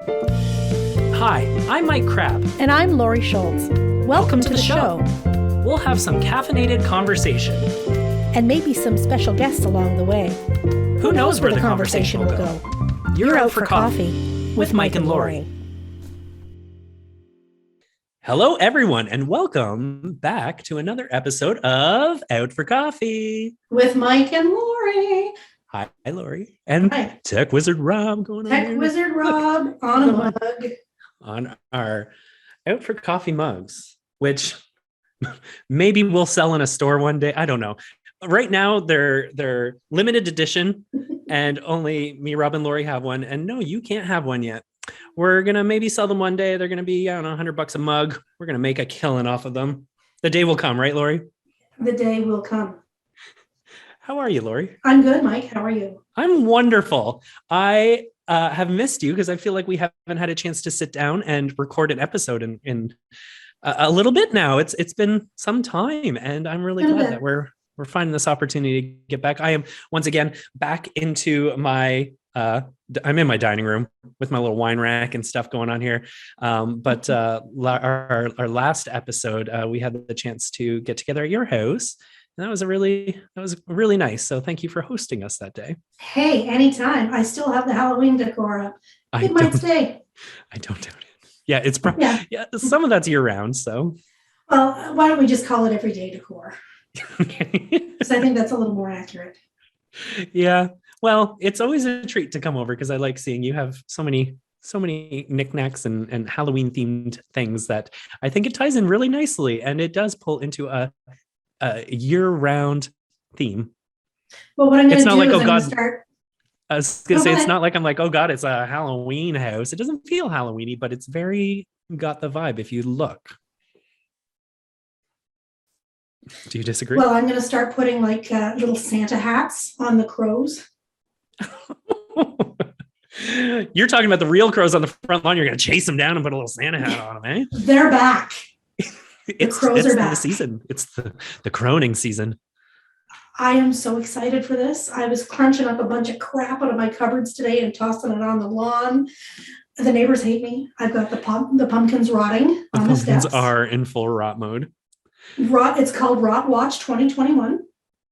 Hi, I'm Mike Crabb. And I'm Laurie Schultz. Welcome to the show. We'll have some caffeinated conversation. And maybe some special guests along the way. Who knows where the conversation will go? You're out for coffee with Mike and Laurie. Hello, everyone, and welcome back to another episode of Out for Coffee with Mike and Laurie. Hi, Laurie. And hi. Tech Wizard Rob going on. Tech Wizard Rob on a mug. On our Out for Coffee mugs, which maybe we'll sell in a store one day. I don't know. Right now, they're limited edition, and only me, Rob, and Laurie have one. And no, you can't have one yet. We're going to maybe sell them one day. They're going to be, I don't know, $100 a mug. We're going to make a killing off of them. The day will come, right, Laurie? The day will come. How are you, Laurie? I'm good, Mike. How are you? I'm wonderful. I have missed you because I feel like we haven't had a chance to sit down and record an episode in a little bit now. It's been some time, and I'm really glad that we're finding this opportunity to get back. I am once again back into my I'm in my dining room with my little wine rack and stuff going on here. But our last episode, we had the chance to get together at your house. And that was really nice. So thank you for hosting us that day. Hey, anytime. I still have the Halloween decor up. It might stay. I don't doubt it. Yeah, it's probably some of that's year round. So, well, why don't we just call it everyday decor? Because I think that's a little more accurate. Yeah. Well, it's always a treat to come over because I like seeing you have so many knickknacks and Halloween themed things that I think it ties in really nicely, and it does pull into a year-round theme. Well, what I'm going to do like, is oh I'm God, going to start. I was going to say, it's not like I'm like, oh God, it's a Halloween house. It doesn't feel Halloweeny, but it's very got the vibe if you look. Do you disagree? Well, I'm going to start putting like little Santa hats on the crows. You're talking about the real crows on the front lawn. You're going to chase them down and put a little Santa hat on them, eh? They're back. It's the season. It's the croning season. I am so excited for this. I was crunching up a bunch of crap out of my cupboards today and tossing it on the lawn. The neighbors hate me. I've got the pumpkins rotting on the steps. The pumpkins are in full rot mode. It's called Rot Watch 2021.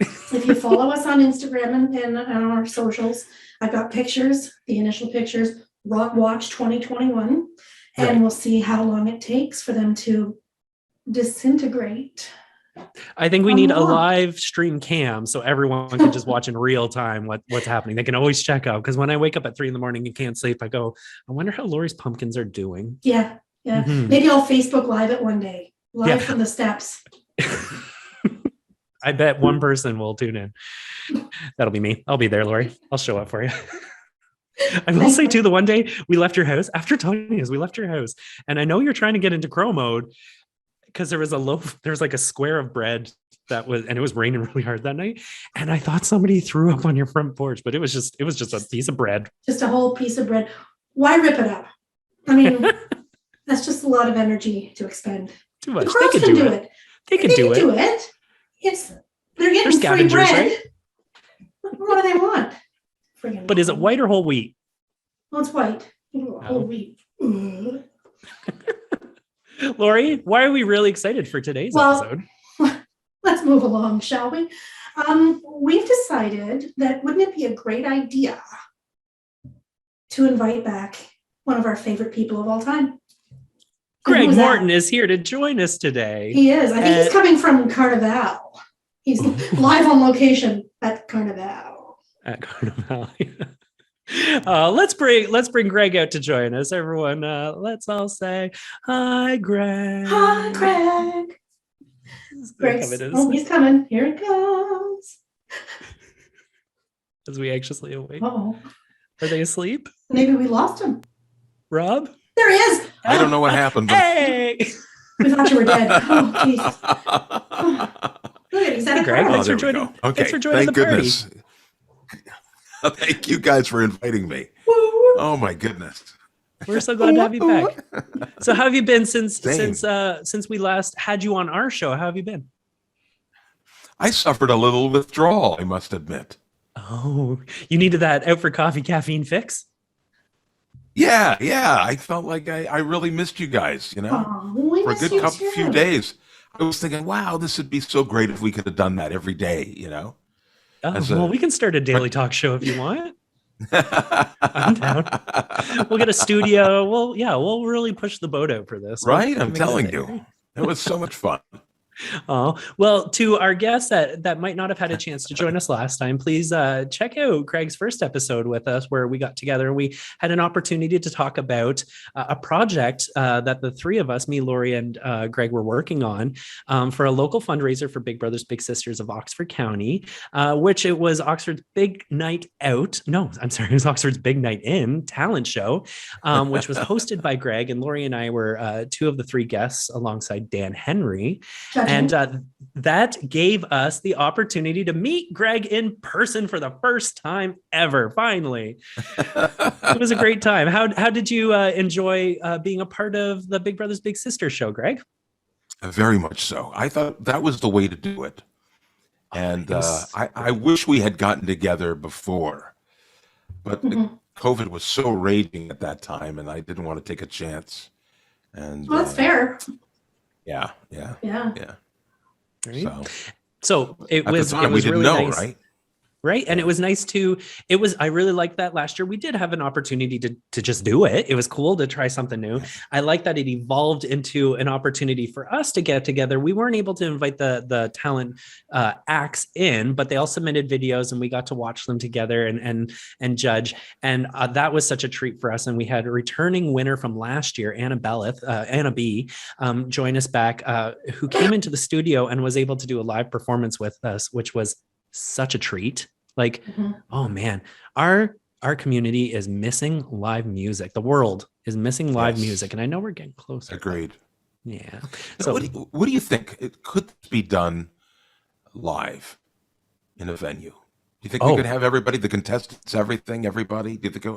If you follow us on Instagram and on our socials, I've got pictures, the initial pictures, Rot Watch 2021, and we'll see how long it takes for them to disintegrate. I think we need a live stream cam so everyone can just watch in real time what's happening. They can always check out, because when I wake up at 3 a.m. and can't sleep, I go, I wonder how Laurie's pumpkins are doing. Yeah. Mm-hmm. Maybe I'll Facebook Live it one day, live from the steps. I bet one person will tune in. That'll be me. I'll be there, Laurie. I'll show up for you. I will say too, the one day we left your house, after talking to us, we left your house, and I know you're trying to get into crow mode because there was like a square of bread and it was raining really hard that night, and I thought somebody threw up on your front porch, but it was just a piece of bread. Just a whole piece of bread. Why rip it up? I mean, that's just a lot of energy to expend. Too much. The crows can do it. They can do it. They're getting free bread. Right? What do they want? But is it white or whole wheat? Well, it's white. Whole wheat. Laurie, why are we really excited for today's episode? Let's move along, shall we? We've decided that wouldn't it be a great idea to invite back one of our favorite people of all time? Greg Morton is here to join us today. He is. I think he's coming from Carnival. He's live on location at Carnival. Let's bring Greg out to join us, everyone. Let's all say hi, Greg. Hi, Greg. He's coming. Here he comes. As we anxiously await. Uh-oh. Are they asleep? Maybe we lost him. Rob? There he is. I don't know what happened. Hey! We thought you were dead. Oh, jeez. Good. He's at a Greg, party. thanks for joining. Okay. Thanks for joining Thank the party. goodness. Thank you guys for inviting me. Woo. Oh my goodness. We're so glad to have you back. So how have you been since we last had you on our show? How have you been? I suffered a little withdrawal, I must admit. Oh, you needed that out for coffee caffeine fix? Yeah. I felt like I really missed you guys, Oh, we for a miss good you couple few too. days. I was thinking, wow, this would be so great if we could have done that every day, Oh, as well, a we can start a daily but talk show if you want. I'm down. We'll get a studio. We'll really push the boat out for this. right? We'll I'm make it a telling you, thing. it was so much fun. Oh, well, to our guests that might not have had a chance to join us last time, please check out Greg's first episode with us where we got together and we had an opportunity to talk about a project that the three of us, me, Laurie, and Greg, were working on for a local fundraiser for Big Brothers Big Sisters of Oxford County, which it was Oxford's Big Night Out. No, I'm sorry, it was Oxford's Big Night In talent show, which was hosted by Greg, and Laurie and I were two of the three guests alongside Dan Henry. And that gave us the opportunity to meet Greg in person for the first time ever. Finally, it was a great time. How did you enjoy being a part of the Big Brothers Big Sisters show, Greg? Very much so. I thought that was the way to do it. And It was I wish we had gotten together before, but COVID was so raging at that time, and I didn't want to take a chance. And Well, that's fair. yeah. Yeah. right. So it At was the time, it was we didn't really know, nice. right? Right. And it was nice I really liked that last year. We did have an opportunity to just do it. It was cool to try something new. I like that it evolved into an opportunity for us to get together. We weren't able to invite the talent acts in, but they all submitted videos and we got to watch them together and judge. And that was such a treat for us. And we had a returning winner from last year, Anna B, join us back, who came into the studio and was able to do a live performance with us, which was such a treat. Like, oh man, our community is missing live music. The world is missing live Yes. music, and I know we're getting closer. Agreed. Yeah. So, So what do you think? It could be done live in a venue. Do you think we could have everybody, the contestants, everybody? Do you think it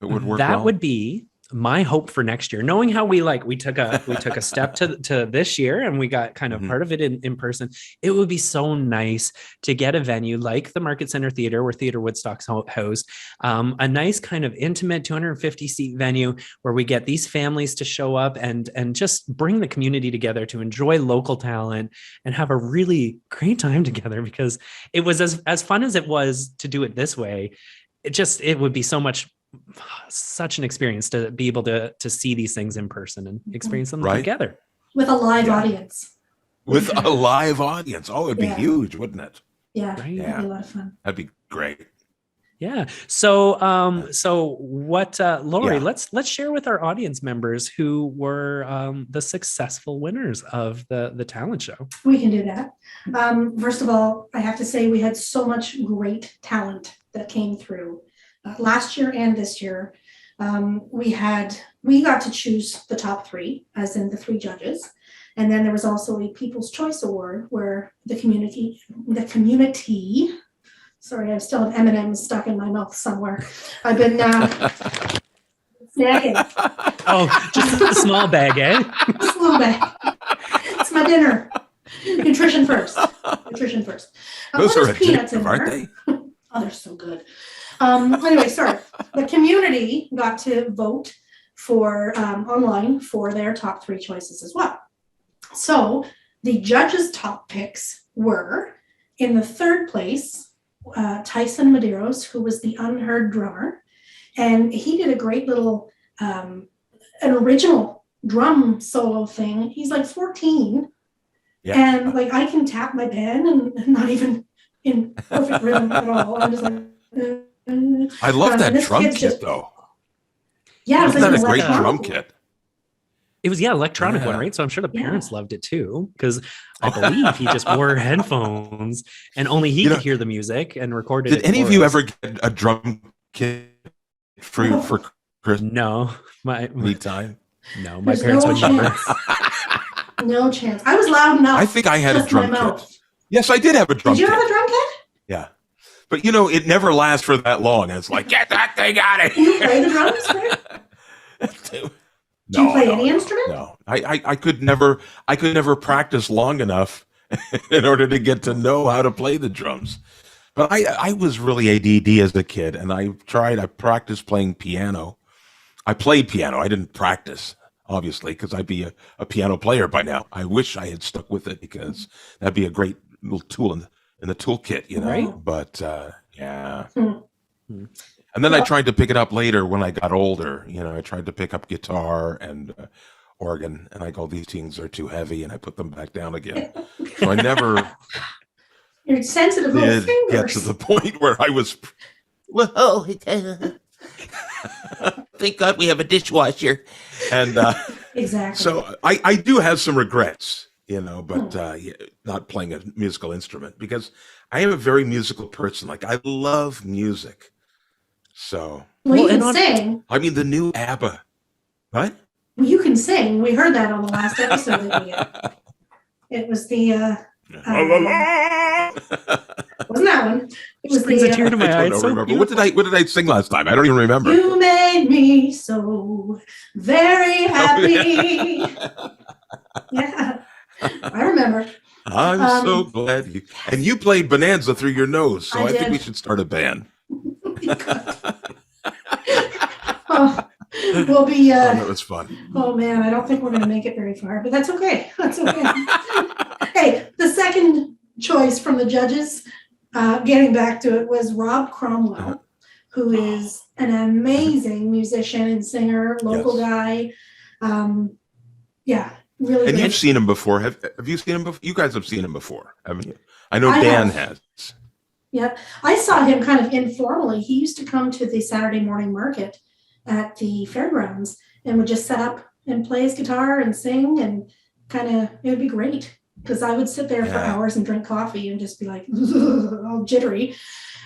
would work? that well? would be my hope for next year, knowing how we took a step to this year and we got kind of part of it in person. It would be so nice to get a venue like the Market Center Theater, where Theater Woodstock's host, a nice kind of intimate 250 seat venue where we get these families to show up and just bring the community together to enjoy local talent and have a really great time together, because it was as fun as it was to do it this way. It would be such an experience to be able to see these things in person and experience them together With a live audience. With a live audience. Oh, it'd be Yeah. huge, wouldn't it? Yeah, Right. it'd be a lot of fun. That'd be great. Yeah. So what, Laurie, Yeah. let's share with our audience members who were the successful winners of the talent show. We can do that. First of all, I have to say we had so much great talent that came through last year and this year. We got to choose the top three, as in the three judges. And then there was also a People's Choice Award where the community, sorry, I still have M&Ms stuck in my mouth somewhere. I've been snacking. Oh, just a small bag, eh? Just a little bit. It's my dinner. Nutrition first. Those Well, are there's peanuts in addictive, aren't there. they? Oh, they're so good. Anyway, sorry. The community got to vote for online for their top three choices as well. So the judges' top picks were, in the third place, Tyson Medeiros, who was the unheard drummer. And he did a great little, an original drum solo thing. He's like 14. Yeah. And like I can tap my pen and not even in perfect rhythm at all. I'm just like, I love that this drum kid's kit, just- though. yeah, it's Isn't like that a an great electronic drum one. kit? It was, electronic one, Yeah. right? So I'm sure the Yeah. parents loved it too, because I believe he just wore headphones and only he could hear the music and recorded it. Did any for of you us. ever get a drum kit for Christmas No, my time? no, my There's parents no would never. chance. No chance. I was loud enough. I think I had a just my drum mouth. kit. Yes, I did have a drum Did you kit. have a drum kit? Yeah. But it never lasts for that long. It's like, get that thing out of Do you here. play the drums, Greg? No, Do you play any instrument? No, I could never practice long enough in order to get to know how to play the drums. But I was really ADD as a kid, and I practiced playing piano, I played piano. I didn't practice, obviously, because I'd be a piano player by now. I wish I had stuck with it because that'd be a great little tool in the toolkit, you know. Right. But yeah. Hmm. And then I tried to pick it up later when I got older. You know, I tried to pick up guitar and organ, and I go, these things are too heavy, and I put them back down again. So I never Your sensitive little did get to fingers. the point where I was, well, thank God we have a dishwasher. And Exactly. so I do have some regrets, you know, but yeah, not playing a musical instrument because I am a very musical person. Like, I love music. So, Well, you Well, and can on- sing. I mean, the new ABBA. What? Well, you can sing. We heard that on the last episode that we did. It was the wasn't that one? It was brings a tear the to my eye. I It's don't so remember. What did I sing last time? I don't even remember. You made me so very happy. Yeah, I remember. I'm so glad you. And you played Bonanza through your nose, so I I think did. we should start a band. Oh, we'll be. Oh, that was fun. Oh man, I don't think we're going to make it very far, but that's okay. That's okay. Hey, the second choice from the judges, getting back to it, was Rob Cromwell, who is an amazing musician and singer, local guy. Yeah, really. And great. you've seen him before. Have you seen him before? You guys have seen him before, haven't you? I know I Dan have. has. Yep. I saw him kind of informally. He used to come to the Saturday morning market at the fairgrounds and would just set up and play his guitar and sing, and kind of, it would be great because I would sit there for Yeah. hours and drink coffee and just be like all jittery.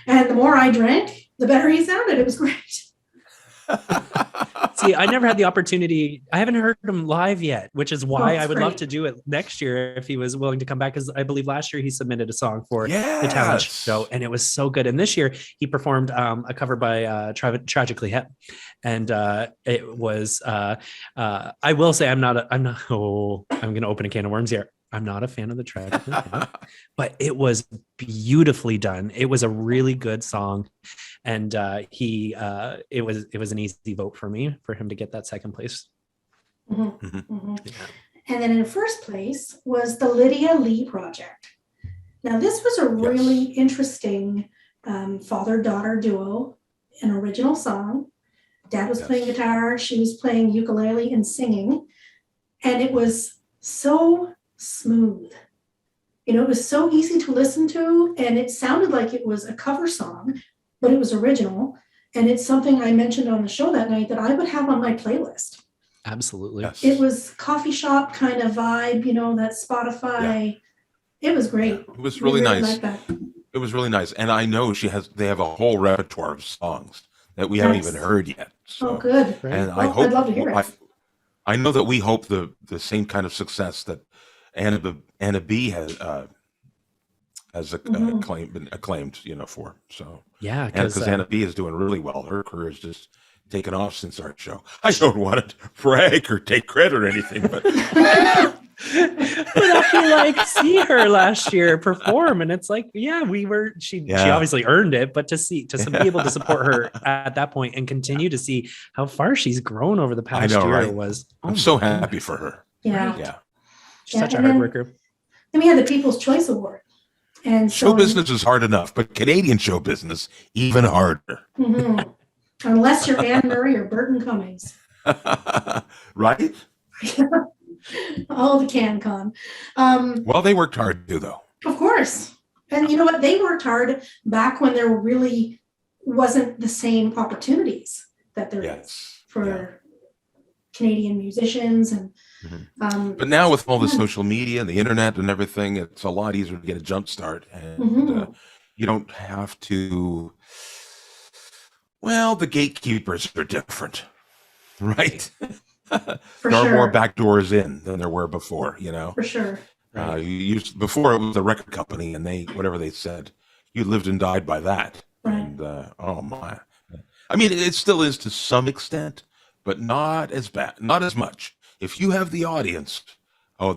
And the more I drank, the better he sounded. It was great. See, I never had the opportunity. I haven't heard him live yet, which is why it's I would love great. to do it next year if he was willing to come back. Because I believe last year he submitted a song for the talent Yes. show, and it was so good. And this year he performed a cover by Tragically Hip, and it was. I will say I'm not. Oh, I'm going to open a can of worms here. I'm not a fan of the Tragically Hip, but it was beautifully done. It was a really good song. And it was an easy vote for me for him to get that second place. Mhm, Mhm. mhm. Yeah. And then in first place was the Lydia Lee Project. Now, this was a really interesting father-daughter duo, an original song. Dad was playing guitar, she was playing ukulele and singing, and it was so smooth. You know, it was so easy to listen to, and it sounded like it was a cover song, but it was original. And it's something I mentioned on the show that night that I would have on my playlist. Absolutely. Yes. It was coffee shop kind of vibe, you know, that Spotify. It was great. It was really I nice. liked that. It was really nice. And I know they have a whole repertoire of songs that we haven't Nice. even heard yet. So, Oh, good. Right. and Well, I'd love to hear it. I know that we hope the same kind of success that Anna B has Mhm. been acclaimed, you know, for. So, Yeah, because because Anna B is doing really well. Her career has just taken off since our show. I don't want to brag or take credit or anything, but like see her last year perform, and it's like, yeah, she Yeah. obviously earned it, but be able to support her at that point and continue to see how far she's grown over the past know, year right? was. I'm oh so my God. happy for her. Yeah. Yeah. She's such a and hard then- worker. Then we had the People's Choice Award. And Show so, business is hard enough, but Canadian show business even harder. Mhm. Unless you're Anne Murray or Burton Cummings. Right? Oh, the CanCon. Well, they worked hard too, though. Of course. And you know what? They worked hard back when there really wasn't the same opportunities that there is Yes. for Yeah. Canadian musicians. And But now with all the social media and the internet and everything, it's a lot easier to get a jump start. And Mhm. you don't have to. Well, the gatekeepers are different, right? for There are sure. more back doors in than there were before, you know? For sure. Before it was the record company and whatever they said, you lived and died by that. Right. And oh my. I mean, it still is to some extent, but not as bad, not as much. If you have the audience,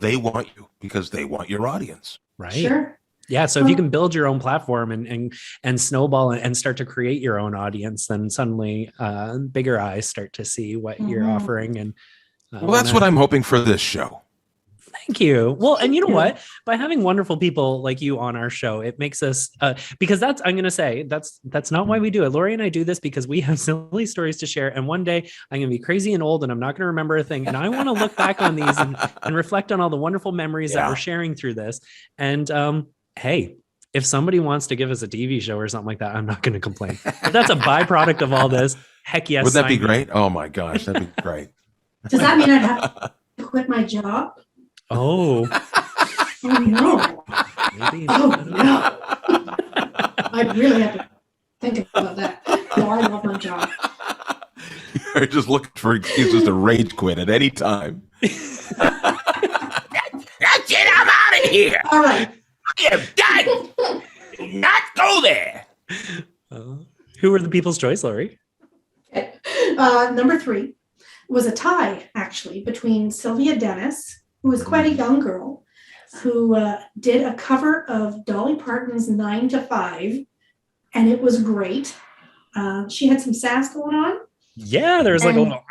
they want you because they want your audience. Right. Sure. Yeah. So if you can build your own platform and snowball and start to create your own audience, then suddenly bigger eyes start to see what you're offering. And well, that's what I'm hoping for this show. Thank you. Well, and you know what? By having wonderful people like you on our show, it makes us because I'm going to say that's not why we do it. Lori and I do this because we have silly stories to share. And one day I'm going to be crazy and old and I'm not going to remember a thing. And I want to look back on these and reflect on all the wonderful memories that we're sharing through this. And hey, if somebody wants to give us a TV show or something like that, I'm not going to complain. But that's a byproduct of all this. Heck yes. Would that be great? Oh my gosh, that'd be great. Does that mean I'd have to quit my job? Oh. Oh no. Maybe. Oh no. I really have to think about that. No, I love my job. You're just looking for excuses to rage quit at any time. That's it, I'm out of here. All right. I am done. Do not go there. Who were the people's choice, Laurie? Okay. Number 3 was a tie, actually, between Sylvia Dennis, who was quite a young girl, who did a cover of Dolly Parton's 9 to 5, and it was great. She had some sass going on. Yeah, there's like a little.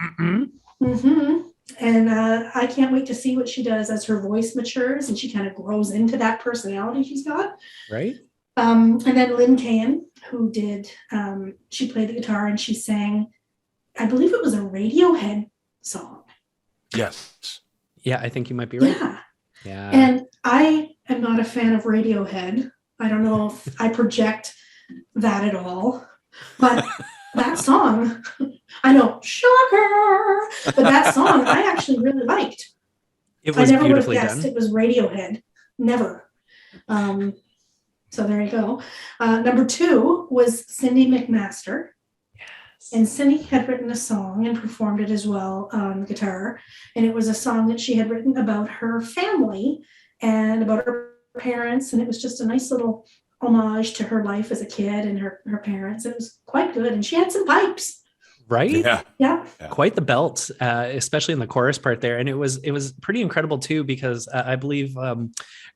And I can't wait to see what she does as her voice matures and she kind of grows into that personality she's got. Right. And then Lynn Cahan, who did, she played the guitar and she sang, I believe it was a Radiohead song. Yes. Yeah, I think you might be right. Yeah. And I am not a fan of Radiohead. I don't know if I project that at all, but that song, I know, shocker, but that song I actually really liked. It was I never would have beautifully guessed done. it was Radiohead. Never. So there you go. Number 2 was Cindy Mcmaster. And Cindy had written a song and performed it as well on guitar. And it was a song that she had written about her family and about her parents. And it was just a nice little homage to her life as a kid and her parents. It was quite good. And she had some pipes. Right? Yeah. Quite the belt, especially in the chorus part there. And it was pretty incredible too, because I believe,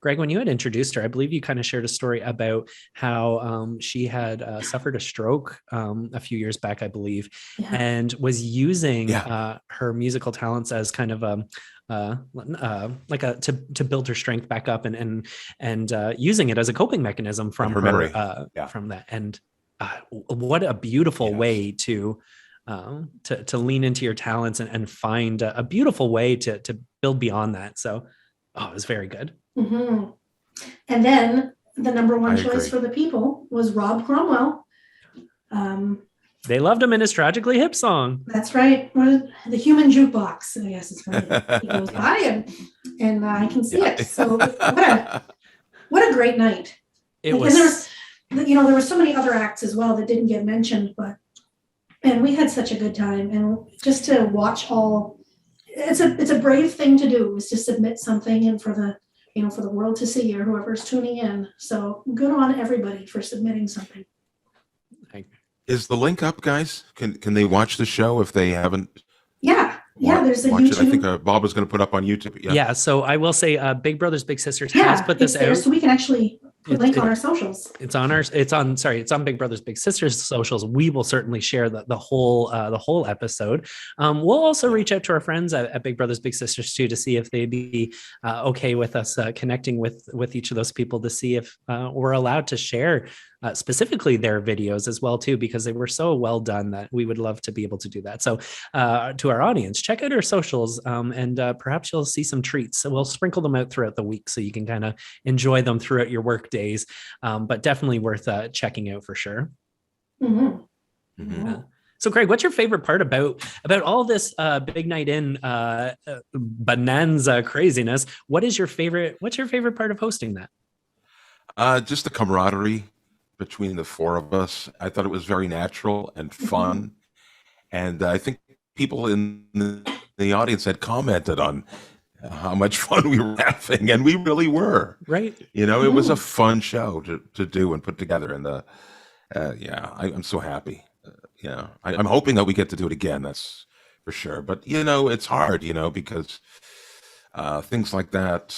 Greg, when you had introduced her, I believe you kind of shared a story about how she had suffered a stroke a few years back, I believe, and was using her musical talents as kind of to build her strength back up and using it as a coping mechanism from her memory, from that. And what a beautiful way to lean into your talents and find a beautiful way to build beyond that. So, it was very good. Mm-hmm. And then the number 1 choice for the people was Rob Cromwell. They loved him in his Tragically Hip song. That's right. The human jukebox, I guess is what he goes by, and I can see it. So what a great night. It was. And there were so many other acts as well that didn't get mentioned, and we had such a good time. And just to watch it's a brave thing to do, is to submit something and for the world to see or whoever's tuning in. So good on everybody for submitting something. Is the link up, guys? Can they watch the show if they haven't? Yeah, there's a YouTube. I think Bob was going to put up on YouTube. Yeah, so I will say Big Brothers Big Sisters has put this out. So we can actually put link on our socials. It's on Big Brothers Big Sisters socials. We will certainly share the whole episode. We'll also reach out to our friends at Big Brothers Big Sisters too, to see if they'd be okay with us connecting with each of those people, to see if we're allowed to share specifically their videos as well too, because they were so well done that we would love to be able to do that. So to our audience, check out our socials and perhaps you'll see some treats. So we'll sprinkle them out throughout the week so you can kind of enjoy them throughout your work days, but definitely worth checking out for sure. Mm-hmm. Mm-hmm. So Craig, what's your favorite part about all this big night in bonanza craziness? What's your favorite part of hosting that? Just the camaraderie between the 4 of us. I thought it was very natural and fun. And I think people in the audience had commented on how much fun we were having, and we really were. Right. It was a fun show to do and put together. And I'm so happy. I'm hoping that we get to do it again. That's for sure. But it's hard, because things like that,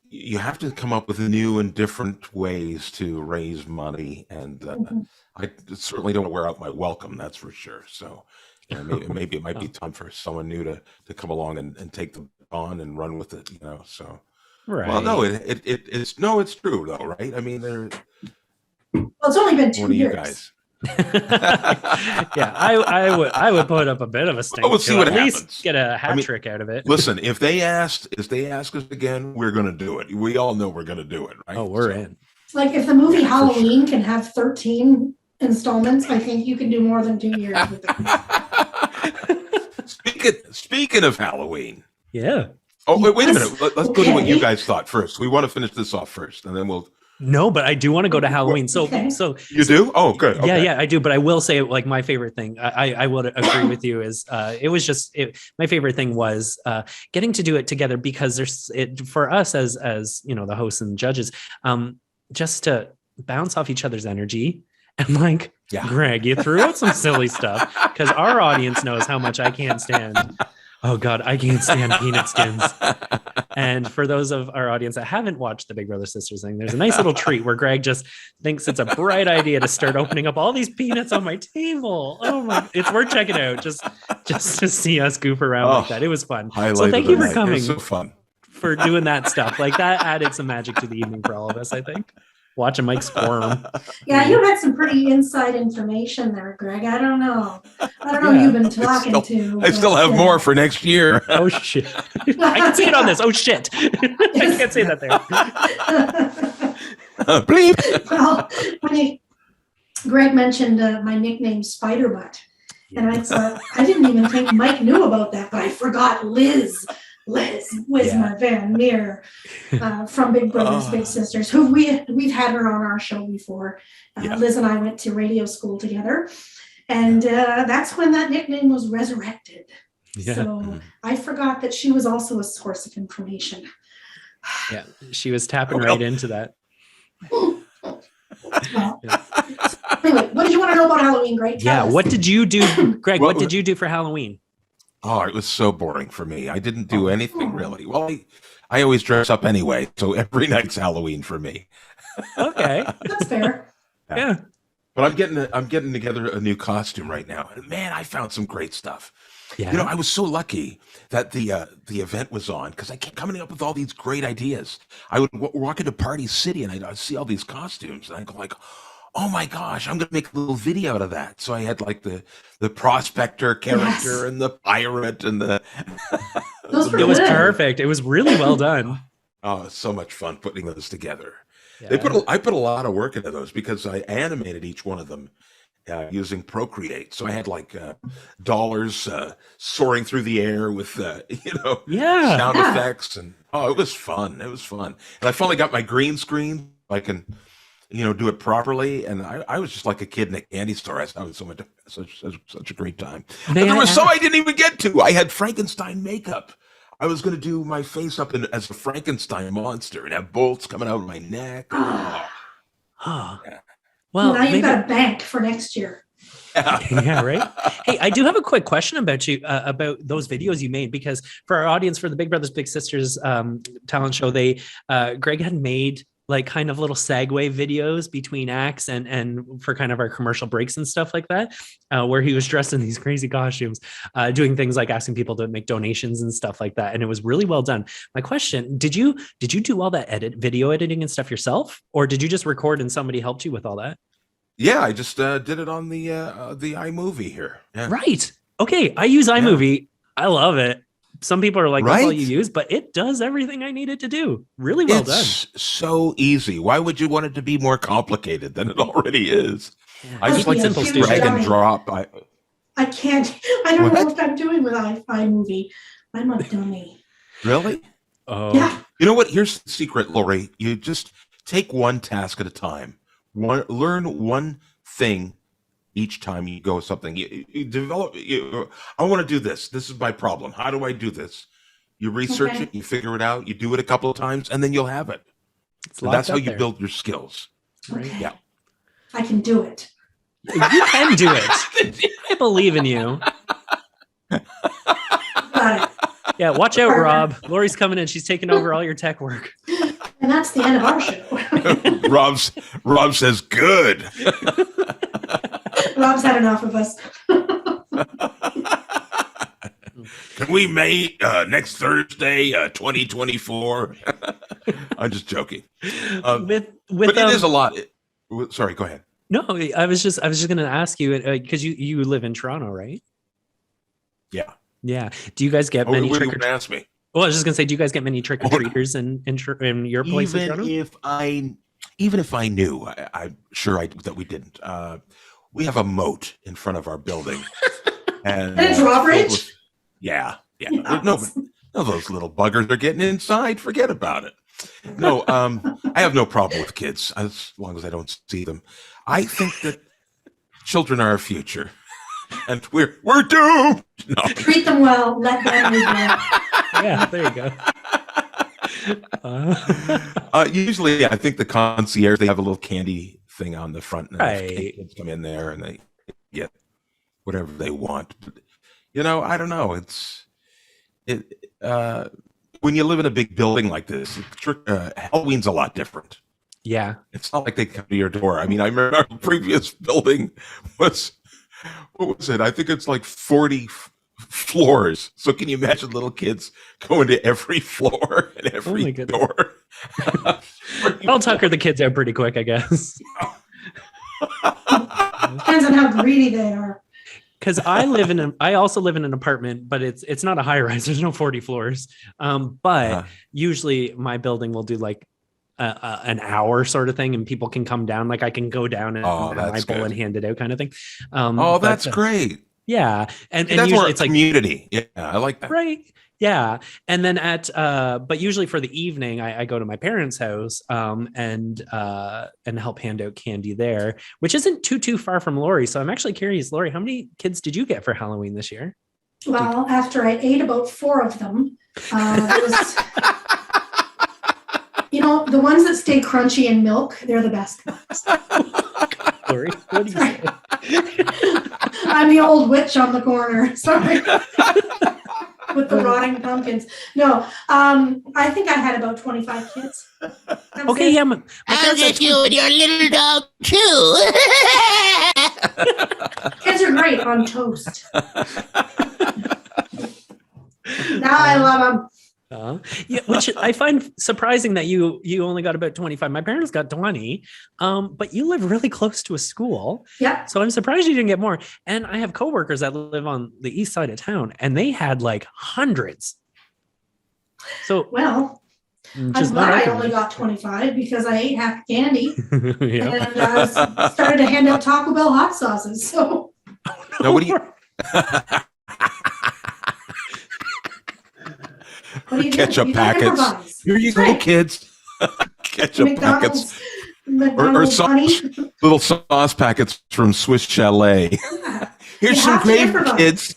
you have to come up with new and different ways to raise money, and I certainly don't wear out my welcome. That's for sure. So maybe it might be time for someone new to come along and take the on and run with it. So Right. well, no, it's true though, right? I mean, Well, it's only been 2 one of you years. guys. Yeah, I would put up a bit of a stink. We'll see to what at happens. least get a hat trick out of it. Listen, if they ask us again, we're going to do it. We all know we're going to do it, right? Oh, we're So- in. Like if the movie Yeah, for Halloween can have 13 installments, I think you can do more than 2 years with it. Speaking of Halloween. Yeah. Oh, wait a Yes. minute. Let's go to what you Okay. guys thought first. We want to finish this off first, and then we'll. No, but I do want to go to Halloween. So Okay. You do? Oh, good. Okay. Yeah, I do. But I will say, like, my favorite thing, I would agree with you, is my favorite thing was getting to do it together, because for us as the hosts and judges, just to bounce off each other's energy. And like, Yeah. Greg, you threw out some silly stuff, because our audience knows how much I can't stand. Oh God, I can't stand peanut skins. And for those of our audience that haven't watched the Big Brother Sisters thing, there's a nice little treat where Greg just thinks it's a bright idea to start opening up all these peanuts on my table. Oh my, it's worth checking out just to see us goof around like that. It was fun. Highlight So thank of you the for night. coming, It was so fun. for doing that stuff. Like, that added some magic to the evening for all of us, I think. Watching Mike squirm. Yeah, you had some pretty inside information there, Greg. I don't know. Who you've been talking to. I still but, have more for next year. Oh shit. I can see it on this. Oh shit. I can't say that there. Bleep. Well, Greg mentioned my nickname Spider Butt. And I thought, I didn't even think Mike knew about that, but I forgot Liz Wismer Van Meer from Big Brothers Big Sisters, who we've had her on our show before. Liz and I went to radio school together, and that's when that nickname was resurrected. Yeah. So I forgot that she was also a source of information. Yeah, she was tapping right into that. Well, anyway, what did you want to know about Halloween, Greg? Tell us. What did you do, Greg? What did you do for Halloween? Oh, it was so boring for me. I didn't do anything really. Well, I always dress up anyway, so every night's Halloween for me. Okay. That's fair. Yeah. But I'm getting together a new costume right now, and man, I found some great stuff. Yeah. I was so lucky that the event was on, because I kept coming up with all these great ideas. I would walk into Party City and I'd see all these costumes, and I'd go like, "Oh my gosh, I'm gonna make a little video out of that." So I had like the prospector character and the pirate and the. Those were It was good. perfect. It was really well done. Oh, it's so much fun putting those together. Yeah. I put a lot of work into those, because I animated each one of them using Procreate. So I had like dollars soaring through the air with sound effects, and it was fun. It was fun, and I finally got my green screen. I can do it properly, and I was just like a kid in a candy store. I was having such a great time. And there was some I didn't even get to. I had Frankenstein makeup. I was going to do my face up as a Frankenstein monster and have bolts coming out of my neck. Oh. Yeah. Well, now you've maybe- got a bank for next year. Yeah, right. Hey, I do have a quick question about you, about those videos you made, because for our audience, for the Big Brothers Big Sisters talent show, Greg had made like kind of little segue videos between acts and for kind of our commercial breaks and stuff like that, where he was dressed in these crazy costumes, doing things like asking people to make donations and stuff like that. And it was really well done. My question, did you do all that video editing and stuff yourself, or did you just record and somebody helped you with all that? Yeah, I just did it on the iMovie here. Yeah. Right. Okay. I use iMovie. I love it. Some people are like, that's all Right? you use, but it does everything I need it to do. Really well done. It's so easy. Why would you want it to be more complicated than it already is? Yeah. I just I'd like be to a just huge drag and dummy. drop. I can't. I don't know What? what I'm doing with iMovie. I'm a dummy. Really? Oh, Yeah. You know what? Here's the secret, Lori. You just take one task at a time. Learn one thing each time you go with something. You develop. I want to do this. This is my problem. How do I do this? You research Okay. it. You figure it out. You do it a couple of times, and then you'll have it. it's And that's locked how up you there. build your skills. Okay. Yeah. I can do it. You can do it. I believe in you. Got it. Yeah, watch out, Rob. Lori's coming in. She's taking over all your tech work. And that's the end of our show. Rob says good. Rob's had enough of us. Can we make next Thursday, 2024? I'm just joking. But it is a lot. Sorry, go ahead. No, I was just going to ask you because you live in Toronto, right? Yeah. Yeah. Do you guys get many what trick are you gonna ask me? Well, I was just going to say, do you guys get many trick or treaters in your place in Toronto? Even if I knew, I'm sure that we didn't. We have a moat in front of our building, and a drawbridge. Yeah. No, those little buggers are getting inside. Forget about it. No, I have no problem with kids as long as I don't see them. I think that children are our future, and we're doomed. No. Treat them well. Let them live. Yeah, there you go. Usually, I think the concierge, they have a little candy thing on the front, and right. Kids come in there and they get whatever they want. But, I don't know. When you live in a big building like this, Halloween's a lot different. Yeah. It's not like they come to your door. I mean, I remember our previous building was, what was it? I think it's like 40 floors. So can you imagine little kids going to every floor and every door? I'll tucker the kids out pretty quick, I guess. Depends on how greedy they are. Because I also live in an apartment, but it's not a high rise. There's no 40 floors. But usually my building will do like an hour sort of thing, and people can come down. Like I can go down and my bowl and hand it out, kind of thing. That's great. Yeah, and that's usually more it's like community. Yeah, I like that. Right. Yeah. And then but usually for the evening, I go to my parents' house and help hand out candy there, which isn't too far from Laurie. So I'm actually curious, Laurie, how many kids did you get for Halloween this year? Well, after I ate about 4 of them, the ones that stay crunchy in milk, they're the best ones. Laurie, what do you say? I'm the old witch on the corner. Sorry. With the rotting pumpkins. No, I think I had about 25 kids. Okay, yeah. I'll get you and your little dog too. Kids are great on toast. Now I love them. Yeah, which I find surprising that you only got about 25. My parents got 20, but you live really close to a school. Yeah. So I'm surprised you didn't get more. And I have coworkers that live on the east side of town, and they had like hundreds. So I'm glad I only got 25 because I ate half the candy, yeah. and I started to hand out Taco Bell hot sauces. So now, what do you? Ketchup packets. Here you go, kids. Ketchup packets. Or little sauce packets from Swiss Chalet. Yeah. Here's some gravy, kids.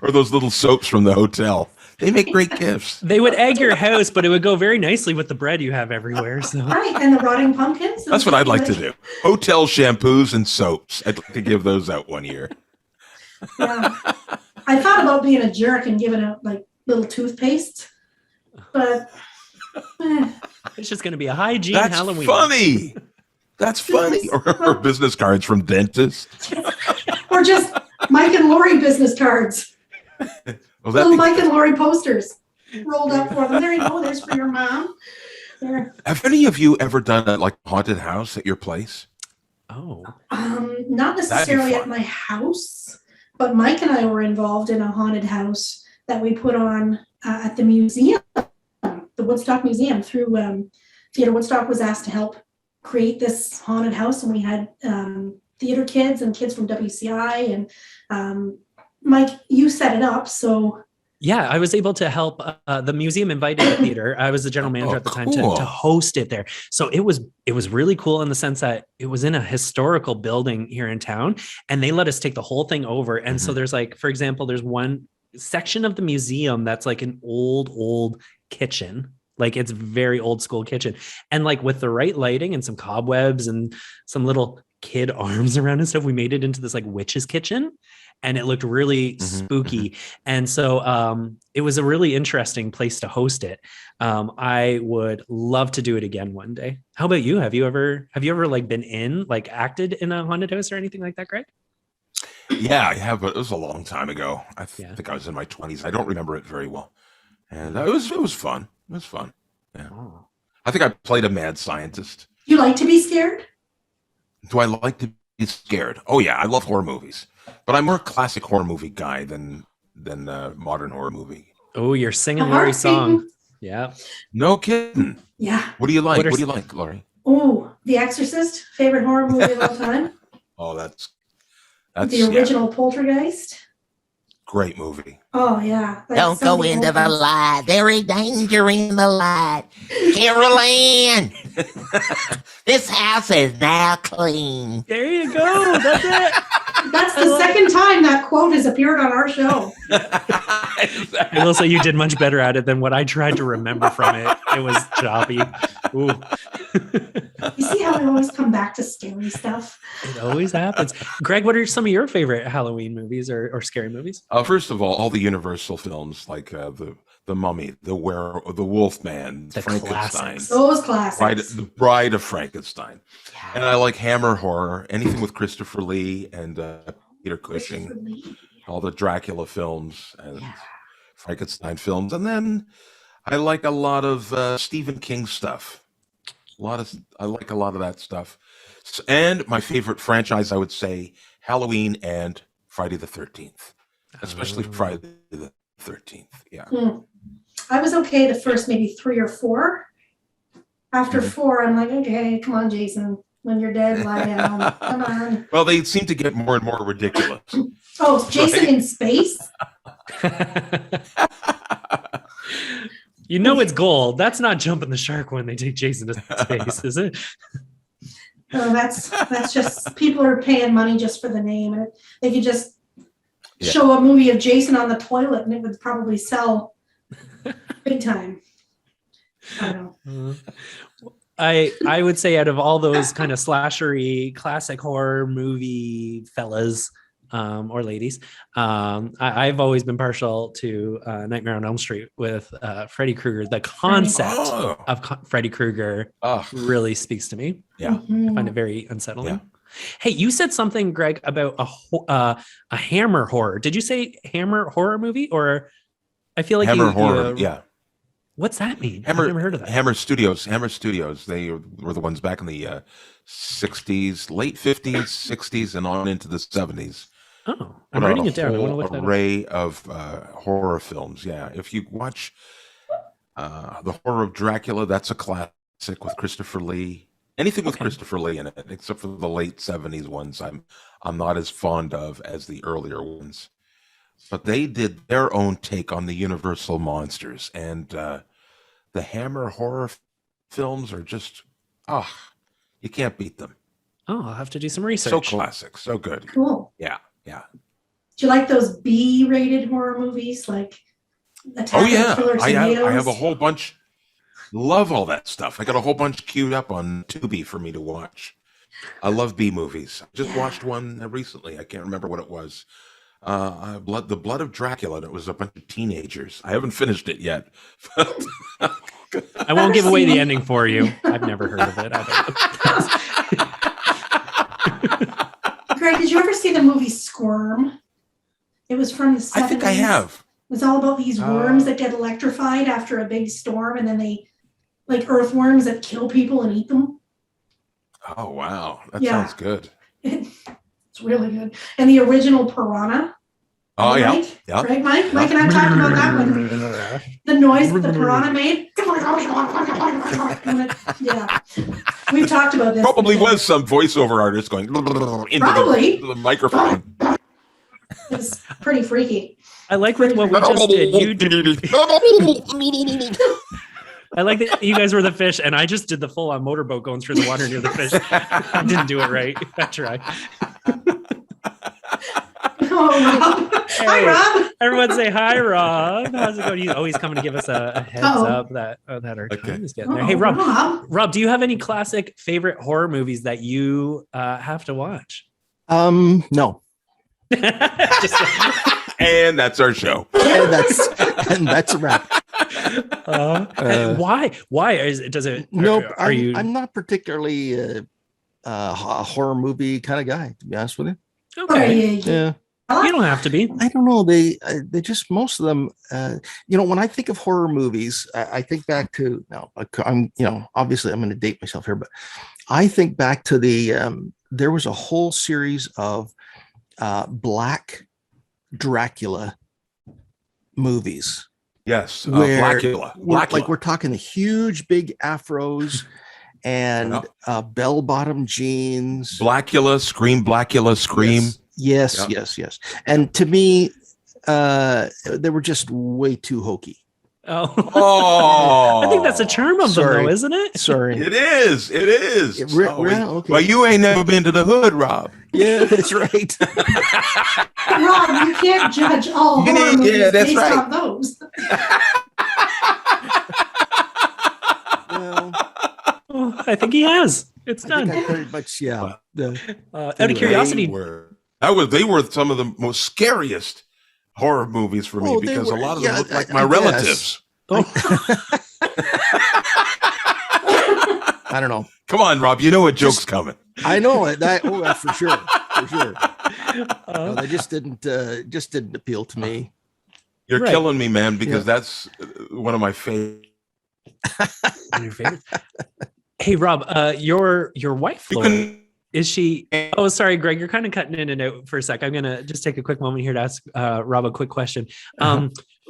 Or those little soaps from the hotel. They make great gifts. They would egg your house, but it would go very nicely with the bread you have everywhere. So. Right, and the rotting pumpkins. That's what I'd like to do. Hotel shampoos and soaps. I'd like to give those out one year. Yeah. I thought about being a jerk and giving out like little toothpaste, but it's just going to be a hygiene That's Halloween. Funny. That's funny. Or business cards from dentists. Or just Mike and Laurie business cards. Little Mike and Laurie posters rolled up for them. There you go. There's for your mom. There. Have any of you ever done a haunted house at your place? Oh. Not necessarily at my house. But Mike and I were involved in a haunted house that we put on at the museum, the Woodstock Museum. Through Theater Woodstock was asked to help create this haunted house, and we had theater kids and kids from WCI. And Mike, you set it up, so. Yeah, I was able to help. The museum invited the theater. I was the general manager at the time to host it there. So it was really cool in the sense that it was in a historical building here in town, and they let us take the whole thing over. And so there's for example, there's one section of the museum that's like an old kitchen. Like it's very old school kitchen. And with the right lighting and some cobwebs and some little kid arms around and stuff. We made it into this like witch's kitchen, and it looked really spooky. And so it was a really interesting place to host it. I would love to do it again one day. How about you? Have you ever like been acted in a haunted house or anything like that, Greg? Yeah, I have, but it was a long time ago. I think I was in my 20s. I don't remember it very well. And it was fun. It was fun. Yeah. Oh. I think I played a mad scientist. You like to be scared? Do I like to be scared? Oh yeah, I love horror movies. But I'm more a classic horror movie guy than modern horror movie. Oh, you're singing Laurie's song. Yeah. No kidding. Yeah. What do you like? What do you like, Laurie? Oh, The Exorcist, favorite horror movie of all time. Oh, that's the original Poltergeist. Great movie. Oh yeah. Don't go into the light. There is danger in the light. Carol Ann, this house is now clean. There you go. That's it. That's the second time that quote has appeared on our show. I will say you did much better at it than what I tried to remember from it. It was choppy. Ooh. You see how I always come back to scary stuff? It always happens. Greg, what are some of your favorite Halloween movies or scary movies? First of all the Universal films like the Mummy, the Wolfman, The Frankenstein, classics. Those classics. the Bride of Frankenstein, and I like Hammer horror, anything with Christopher Lee and Peter Cushing, all the Dracula films and Frankenstein films, and then I like a lot of Stephen King stuff. I like a lot of that stuff, and my favorite franchise, I would say, Halloween and Friday the 13th, especially Friday the 13th. Yeah. I was okay the first maybe 3 or 4. After 4, I'm like, okay, come on, Jason. When you're dead, lie down. Come on. Well, they seem to get more and more ridiculous. Oh, Jason in space? You know it's gold. That's not jumping the shark when they take Jason to space, is it? No, that's just people are paying money just for the name, and they could just show a movie of Jason on the toilet, and it would probably sell big time. I don't know. I would say out of all those kind of slashery classic horror movie fellas or ladies, I've always been partial to Nightmare on Elm Street with Freddy Krueger. The concept of Freddy Krueger really speaks to me. Yeah. Mhm. I find it very unsettling. Yeah. Hey, you said something, Greg, about a Hammer horror. Did you say Hammer horror movie, or I feel like Hammer horror? Yeah. What's that mean? Hammer, I've never heard of that. Hammer Studios. They were the ones back in the 60s, late 50s, 60s, and on into the 70s. Oh, I'm writing it down. I want to look that up. Array of horror films. Yeah, if you watch The Horror of Dracula, that's a classic with Christopher Lee. Anything with Christopher Lee in it, except for the late 70s ones, I'm not as fond of as the earlier ones. But they did their own take on the Universal monsters, and the Hammer horror films are just you can't beat them. Oh, I'll have to do some research. So classic, so good. Cool. Yeah. Do you like those B-rated horror movies like Attack Oh yeah, of the Killer I Tomatoes? have a whole bunch. Love all that stuff. I got a whole bunch queued up on Tubi for me to watch. I love B movies. I just watched one recently. I can't remember what it was. The Blood of Dracula. And it was a bunch of teenagers. I haven't finished it yet. I won't give away the ending for you. I've never heard of it. Greg, did you ever see the movie Squirm? It was from the 70s. I think I have. It was all about these worms that get electrified after a big storm, and then they, like earthworms that kill people and eat them. Oh wow, that sounds good. It's really good. And the original Piranha. Oh yeah, Mike? yeah. Right, Mike and I talked about that one. The noise that the piranha made. Yeah, we've talked about this. Probably was some voiceover artist going into the microphone. It's pretty freaky. I like what we just did. I like that you guys were the fish, and I just did the full-on motorboat going through the water near the fish. I didn't do it right. I tried. Oh, wow. Hi, Rob. Everyone say hi, Rob. How's it going? He's always coming to give us a heads up that our time is getting there. Hey, Rob, do you have any classic favorite horror movies that you have to watch? No. And that's our show. and that's a wrap. Why? Does it? Nope. Are you? I'm not particularly a horror movie kind of guy, to be honest with you. Okay. Yeah. You don't have to be. I don't know. They just, most of them, when I think of horror movies, I think back to, obviously I'm going to date myself here, but I think back to there was a whole series of Black Dracula movies. Yes. Where Blackula. Like we're talking the huge big afros and bell-bottom jeans. Blackula, Scream. Yes. And to me, they were just way too hokey. Oh. I think that's a charm of them, though, isn't it? Sorry. It is. Okay. Well, you ain't never been to the hood, Rob. Yeah, that's right. Rob, you can't judge all horror movies based on those. Well, I think he has. It's done. I pretty much, yeah. Out of curiosity, they were some of the most scariest horror movies for me because a lot of them look like my relatives. I don't know. Come on, Rob. You know a joke's coming. I know it. That's for sure. No, they just didn't appeal to me. You're killing me, man, because that's one of my favorites. Hey, Rob, your wife, Laurie, is she? Oh, sorry, Greg, you're kind of cutting in and out for a sec. I'm gonna just take a quick moment here to ask Rob a quick question.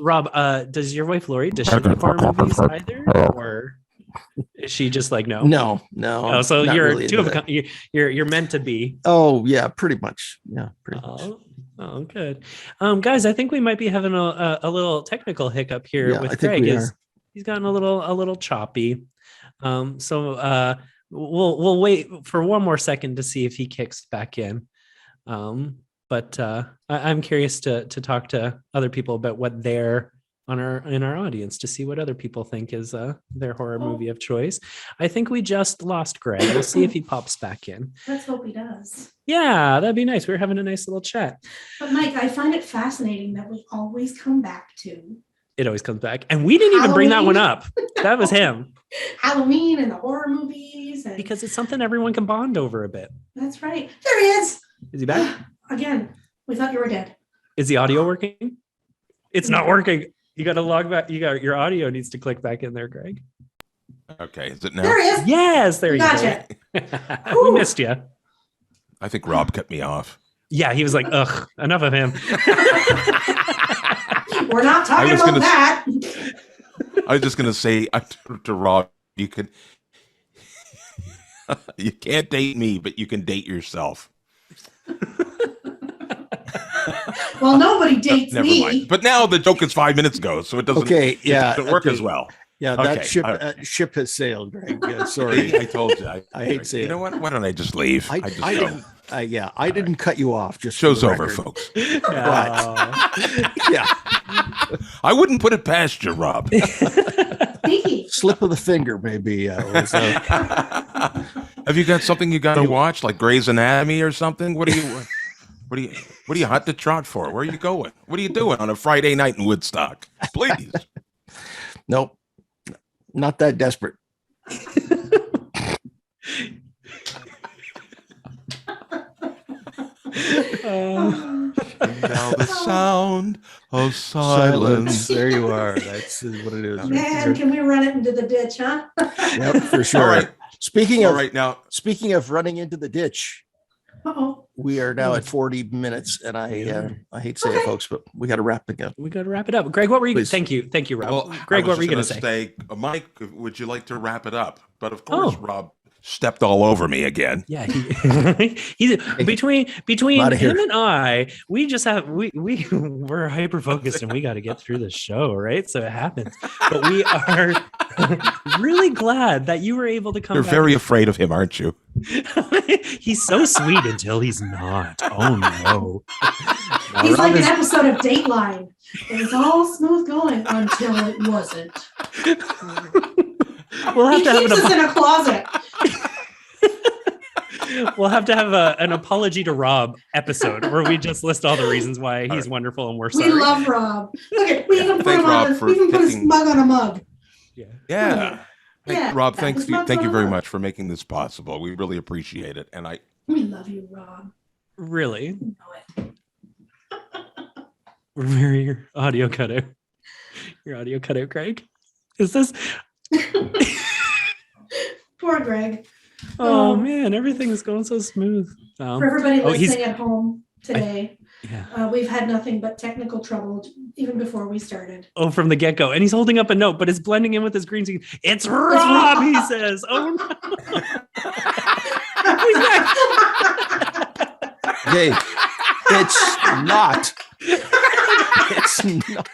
Rob, does your wife Laurie, does she like horror movies either, or is she just like no? No. Oh, so you're really two of you're meant to be. Oh yeah, pretty much. Yeah, pretty much. Oh, good. Guys, I think we might be having a little technical hiccup here with Greg. He's gotten a little choppy. So we'll wait for one more second to see if he kicks back in. But I'm curious to talk to other people about what they're in our audience, to see what other people think is their horror movie of choice. I think we just lost Greg. We'll see if he pops back in. Let's hope he does. Yeah, that'd be nice. We're having a nice little chat. But Mike, I find it fascinating that we always come back to. It always comes back. And we didn't even bring that one up. That was him. Halloween and the horror movies. Because it's something everyone can bond over a bit. That's right. There he is. Is he back? Again, we thought you were dead. Is the audio working? It's not working. You got to log back. Your audio needs to click back in there, Greg. Okay. Is it now? There he is. Yes, there you Gotcha. go. We missed you. I think Rob cut me off. Yeah, he was like, ugh, enough of him. We're not talking about that. I was just going to say to Rob, you can't date me, but you can date yourself. Well, nobody dates Never me. mind. But now the joke is 5 minutes ago, so it doesn't, it doesn't work as well. Yeah, that ship has sailed, Greg. Sorry. I told you. I hate saying it. You know what? Why don't I just leave? I didn't cut you off. Just show's over, folks. But, I wouldn't put it past you, Rob. Slip of the finger, maybe. Have you got something you got to watch, like Grey's Anatomy or something? What are you hot to trot for? Where are you going? What are you doing on a Friday night in Woodstock? Please. Nope. Not that desperate. Now the sound of silence. There you are. That's what it is. Man, can we run it into the ditch, huh? Yep, for sure. All right. Speaking of running into the ditch, we are now at 40 minutes, and I hate to say it, folks, but we got to wrap it up. We got to wrap it up. Greg, what were you? Please. Thank you, Rob. Well, Greg, what were you going to say? Mike, would you like to wrap it up? But of course, Rob stepped all over me again. Yeah, he's between Outta here. him and I. We just have we're hyper focused, and we got to get through the show, right? So it happens. But we are really glad that you were able to come. You're back. very afraid of him, aren't you? He's so sweet until he's not. Oh no! He's like an episode of Dateline. It was all smooth going until it wasn't. We'll have He to have keeps us in a closet. We'll have to have an apology to Rob episode where we just list all the reasons why he's wonderful and we're sorry. We love Rob. Look at we even put Thank him Rob on. for We even put his picking- mug on a mug. Yeah. Yeah. Yeah. Rob, That thank was you not very fun. much for making this possible. We really appreciate it. And We love you, Rob. Really? You know it. We're very audio cutout. Your audio cutout, Greg. Is this? Poor Greg. Oh Oh. man, everything is going so smooth. For everybody Oh, he's- listening at home today, Yeah. we've had nothing but technical trouble even before we started. Oh, from the get go, and he's holding up a note, but it's blending in with his green screen. It's Rob, he says. Oh no. Hey, it's not. It's not.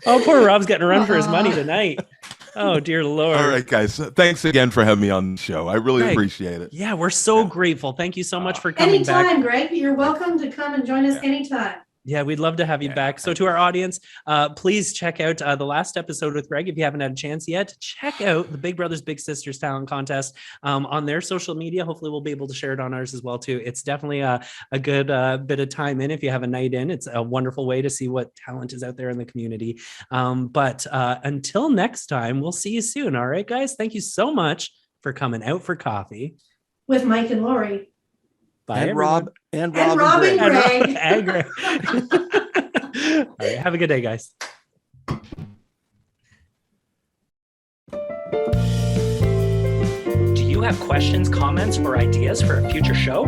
Oh, poor Rob's getting a run for his money tonight. Oh dear Lord. all right, guys. Thanks again for having me on the show. I really Greg. appreciate it. Yeah, we're so grateful. Thank you so much for coming back. Anytime, Greg. You're welcome to come and join us anytime. Yeah, we'd love to have you back. So to our audience, please check out the last episode with Greg. If you haven't had a chance yet, check out the Big Brothers Big Sisters talent contest on their social media. Hopefully we'll be able to share it on ours as well too. It's definitely a good bit of time in. If you have a night in, it's a wonderful way to see what talent is out there in the community. But until next time, we'll see you soon. All right, guys. Thank you so much for coming out for coffee. With Mike and Laurie. Bye, And everyone. Rob and And Rob Rob and and Greg. And Greg. All right, have a good day, guys. Do you have questions, comments, or ideas for a future show?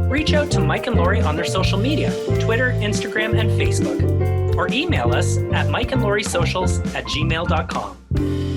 Reach out to Mike and Laurie on their social media, Twitter, Instagram, and Facebook, or email us at mikeandlauriesocials@gmail.com.